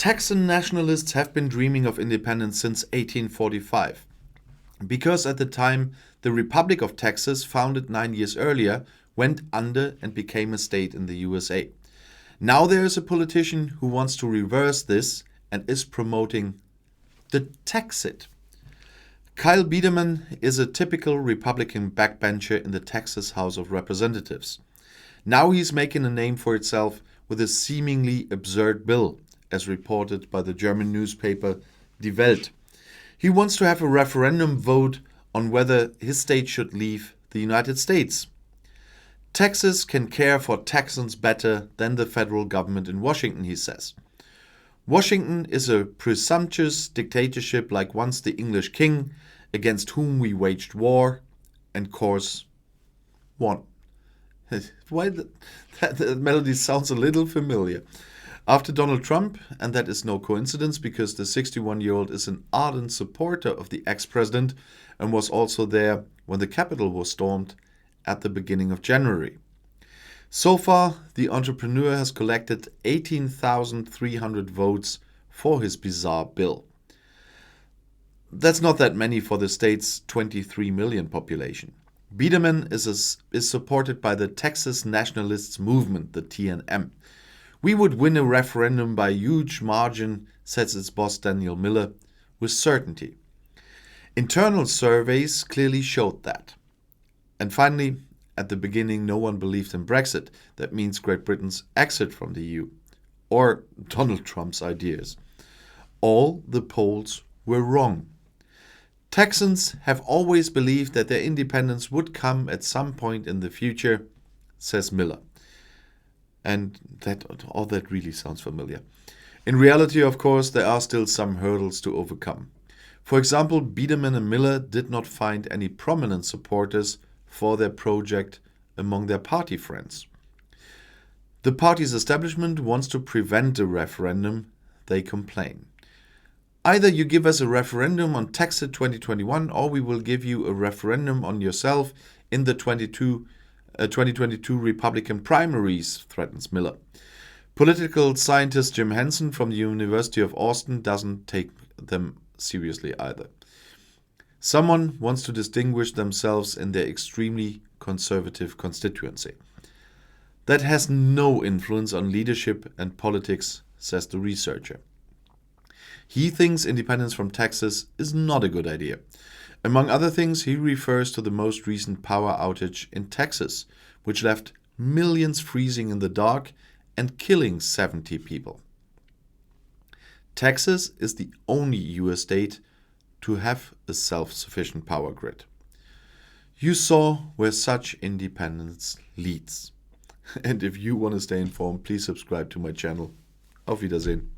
Texan nationalists have been dreaming of independence since 1845, because at the time the Republic of Texas, founded 9 years earlier, went under and became a state in the USA. Now there is a politician who wants to reverse this and is promoting the Texit. Kyle Biedermann is a typical Republican backbencher in the Texas House of Representatives. Now he's making a name for itself with a seemingly absurd bill, as reported by the German newspaper Die Welt. He wants to have a referendum vote on whether his state should leave the United States. Texas can care for Texans better than the federal government in Washington, he says. Washington is a presumptuous dictatorship like once the English king, against whom we waged war, and course won. Why that melody sounds a little familiar. After Donald Trump, and that is no coincidence because the 61-year-old is an ardent supporter of the ex-president and was also there when the Capitol was stormed at the beginning of January. So far, the entrepreneur has collected 18,300 votes for his bizarre bill. That's not that many for the state's 23 million population. Biedermann is supported by the Texas nationalists movement, the TNM. We would win a referendum by a huge margin, says its boss Daniel Miller, with certainty. Internal surveys clearly showed that. And finally, at the beginning, no one believed in Brexit. That means Great Britain's exit from the EU, or Donald Trump's ideas. All the polls were wrong. Texans have always believed that their independence would come at some point in the future, says Miller. And all that really sounds familiar. In reality, of course, there are still some hurdles to overcome. For example, Biedermann and Miller did not find any prominent supporters for their project among their party friends. The party's establishment wants to prevent a referendum, they complain. Either you give us a referendum on Texit 2021 or we will give you a referendum on yourself in the 2022 Republican primaries, threatens Miller. Political scientist Jim Henson from the University of Austin doesn't take them seriously either. Someone wants to distinguish themselves in their extremely conservative constituency. That has no influence on leadership and politics, says the researcher. He thinks independence from Texas is not a good idea. Among other things, he refers to the most recent power outage in Texas, which left millions freezing in the dark and killing 70 people. Texas is the only US state to have a self-sufficient power grid. You saw where such independence leads. And if you want to stay informed, please subscribe to my channel. Auf Wiedersehen.